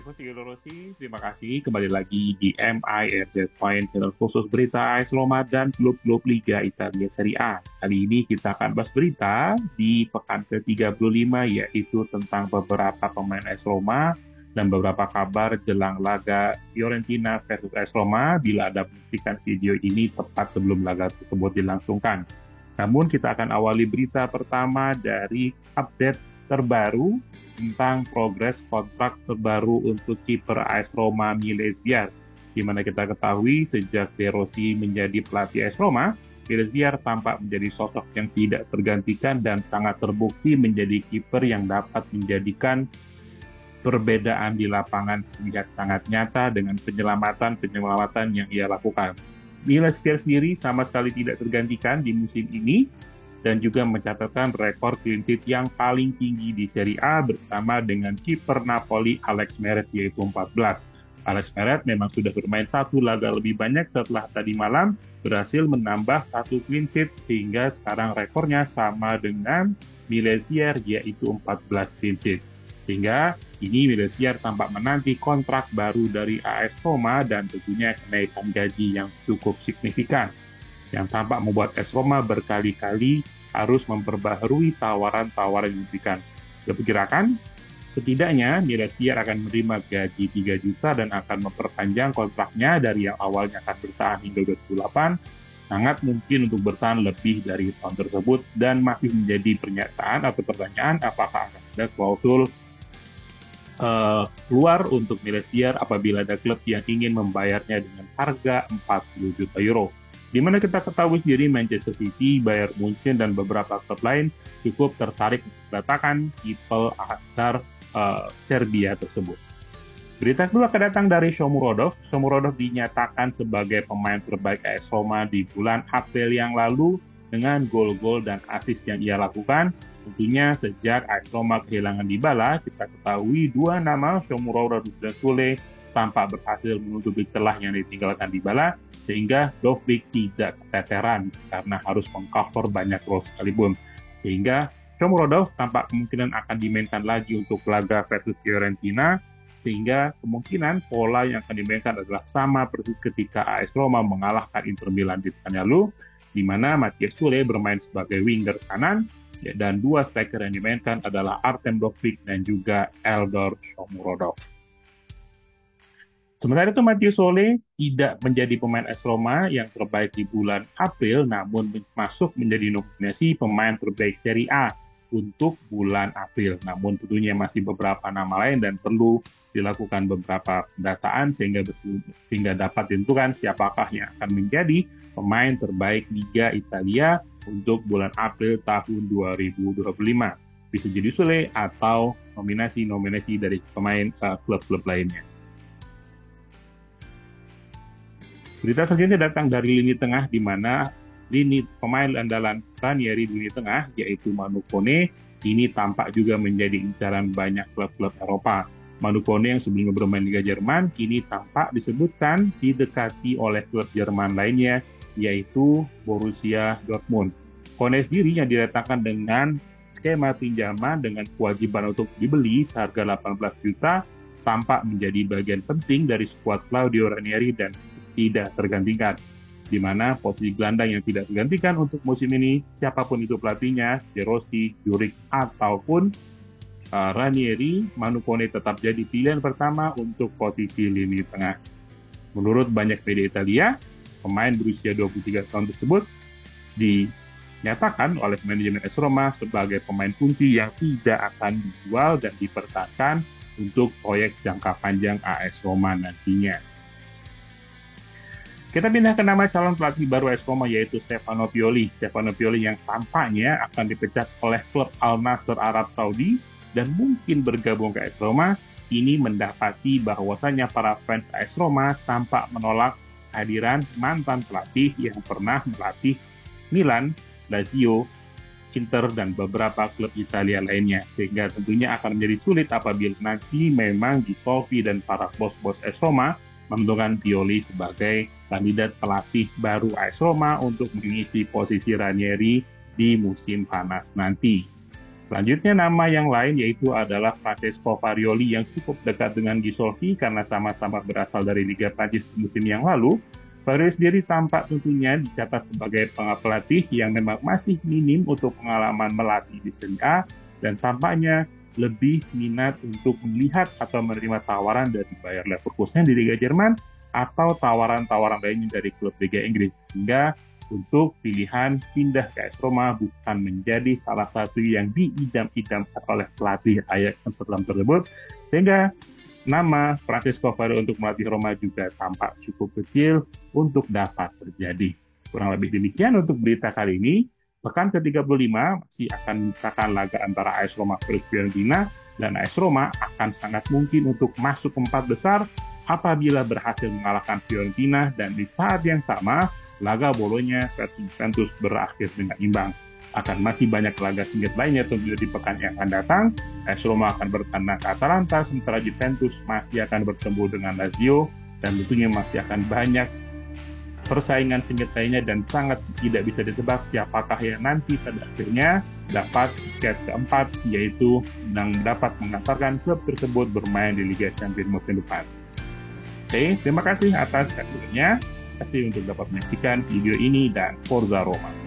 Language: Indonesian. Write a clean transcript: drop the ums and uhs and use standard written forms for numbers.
Aku Theo Rossi, terima kasih kembali lagi di MIRZ Point, channel khusus berita AS Roma dan klub-klub Liga Italia Serie A. Kali ini kita akan bahas berita di pekan ke-35, yaitu tentang beberapa pemain AS Roma dan beberapa kabar jelang laga Fiorentina versus AS Roma bila Anda menyaksikan video ini tepat sebelum laga tersebut dilangsungkan. Namun kita akan awali berita pertama dari update terbaru tentang progres kontrak terbaru untuk kiper AS Roma Miles Viar. Di mana kita ketahui sejak De Rossi menjadi pelatih AS Roma, Miles Viar tampak menjadi sosok yang tidak tergantikan dan sangat terbukti menjadi kiper yang dapat menjadikan perbedaan di lapangan terlihat sangat nyata dengan penyelamatan yang ia lakukan. Miles Viar sendiri sama sekali tidak tergantikan di musim ini dan juga mencatatkan rekor clean sheet yang paling tinggi di Serie A bersama dengan kiper Napoli Alex Meret yaitu 14. Alex Meret memang sudah bermain satu laga lebih banyak setelah tadi malam berhasil menambah satu clean sheet sehingga sekarang rekornya sama dengan Miles Viar yaitu 14 clean sheet. Sehingga ini Miles Viar tampak menanti kontrak baru dari AS Roma dan tentunya kenaikan gaji yang cukup signifikan, yang tampak membuat AS Roma berkali-kali harus memperbaharui tawaran-tawaran yang diberikan. Diperkirakan, setidaknya Miles Viar akan menerima gaji 3 juta dan akan memperpanjang kontraknya dari yang awalnya akan bertahan hingga 2028, sangat mungkin untuk bertahan lebih dari tahun tersebut dan masih menjadi pernyataan atau pertanyaan apakah akan ada klausul keluar untuk Miles Viar apabila ada klub yang ingin membayarnya dengan harga 40 juta euro. Di mana kita ketahui sendiri Manchester City, Bayern Munchen, dan beberapa klub lain cukup tertarik untuk mendatangkan kiper asal Serbia tersebut. Berita kedua akan datang dari Shomurodov. Shomurodov dinyatakan sebagai pemain terbaik AS Roma di bulan April yang lalu dengan gol-gol dan assist yang ia lakukan. Tentunya sejak AS Roma kehilangan Dybala, kita ketahui dua nama Shomurodov dan Sule tampak berhasil menutupi celah yang ditinggalkan Dybala, sehingga Dovbyk tidak keteteran karena harus mengcover banyak gol sekalipun. Sehingga Shomurodov tampak kemungkinan akan dimainkan lagi untuk laga versus Fiorentina, sehingga kemungkinan pola yang akan dimainkan adalah sama persis ketika AS Roma mengalahkan Inter Milan di pekan lalu, di mana Matthias Sule bermain sebagai winger kanan, dan dua striker yang dimainkan adalah Artem Dovbyk dan juga Eldor Shomurodov. Sementara itu, Matthias Sule tidak menjadi pemain AS Roma yang terbaik di bulan April, namun masuk menjadi nominasi pemain terbaik Serie A untuk bulan April. Namun tentunya masih beberapa nama lain dan perlu dilakukan beberapa pendataan sehingga dapat ditentukan siapakah yang akan menjadi pemain terbaik Liga Italia untuk bulan April tahun 2025. Bisa jadi Sule atau nominasi-nominasi dari pemain klub-klub lainnya. Berita selanjutnya datang dari lini tengah, di mana lini pemain andalan Ranieri di lini tengah, yaitu Manu Kone, ini tampak juga menjadi incaran banyak klub-klub Eropa. Manu Kone yang sebelumnya bermain Liga Jerman, kini tampak disebutkan didekati oleh klub Jerman lainnya, yaitu Borussia Dortmund. Kone sendiri yang didatangkan dengan skema pinjaman dengan kewajiban untuk dibeli seharga 18 juta, tampak menjadi bagian penting dari skuad Claudio Ranieri dan tidak tergantikan, di mana posisi gelandang yang tidak tergantikan untuk musim ini, siapapun itu pelatihnya, De Rossi, Juric, ataupun Ranieri, Manu Kone tetap jadi pilihan pertama untuk posisi lini tengah. Menurut banyak media Italia, pemain berusia 23 tahun tersebut dinyatakan oleh manajemen AS Roma sebagai pemain kunci yang tidak akan dijual dan dipertahankan untuk proyek jangka panjang AS Roma nantinya. Kita pindah ke nama calon pelatih baru AS Roma, yaitu Stefano Pioli. Stefano Pioli yang tampaknya akan dipecat oleh klub Al Nassr Arab Saudi dan mungkin bergabung ke AS Roma, ini mendapati bahwasannya para fans AS Roma tampak menolak kehadiran mantan pelatih yang pernah melatih Milan, Lazio, Inter, dan beberapa klub Italia lainnya. Sehingga tentunya akan menjadi sulit apabila nanti memang Di Solfi dan para bos-bos AS Roma menentukan Pioli sebagai kandidat pelatih baru AS Roma untuk mengisi posisi Ranieri di musim panas nanti. Selanjutnya nama yang lain yaitu adalah Francesco Farioli yang cukup dekat dengan Ghisolfi karena sama-sama berasal dari Liga Prancis musim yang lalu. Farioli sendiri tampak tentunya dicatat sebagai pelatih yang memang masih minim untuk pengalaman melatih di Serie A dan tampaknya lebih minat untuk melihat atau menerima tawaran dari Bayer Leverkusen di Liga Jerman atau tawaran-tawaran lainnya dari klub Liga Inggris. Sehingga untuk pilihan pindah ke AS Roma bukan menjadi salah satu yang diidam-idamkan oleh pelatih Ajax Amsterdam tersebut, sehingga nama Francesco Farioli untuk melatih Roma juga tampak cukup kecil untuk dapat terjadi. Kurang lebih demikian untuk berita kali ini. Pekan ke-35 masih akan menyisakan laga antara AS Roma versus Fiorentina, dan AS Roma akan sangat mungkin untuk masuk empat besar apabila berhasil mengalahkan Fiorentina, dan di saat yang sama laga Bolonya versus Juventus berakhir dengan imbang. Akan masih banyak laga sengit lainnya tentunya di pekan yang akan datang. AS Roma akan bertandang ke Atalanta, sementara Juventus masih akan bertemu dengan Lazio, dan tentunya masih akan banyak persaingan sengit lainnya dan sangat tidak bisa ditebak siapakah yang nanti pada akhirnya dapat tiket keempat, yaitu yang dapat mengantarkan klub tersebut bermain di Liga Champions musim depan. Oke, terima kasih atas kasusnya. Terima kasih untuk dapat menyaksikan video ini dan Forza Roma.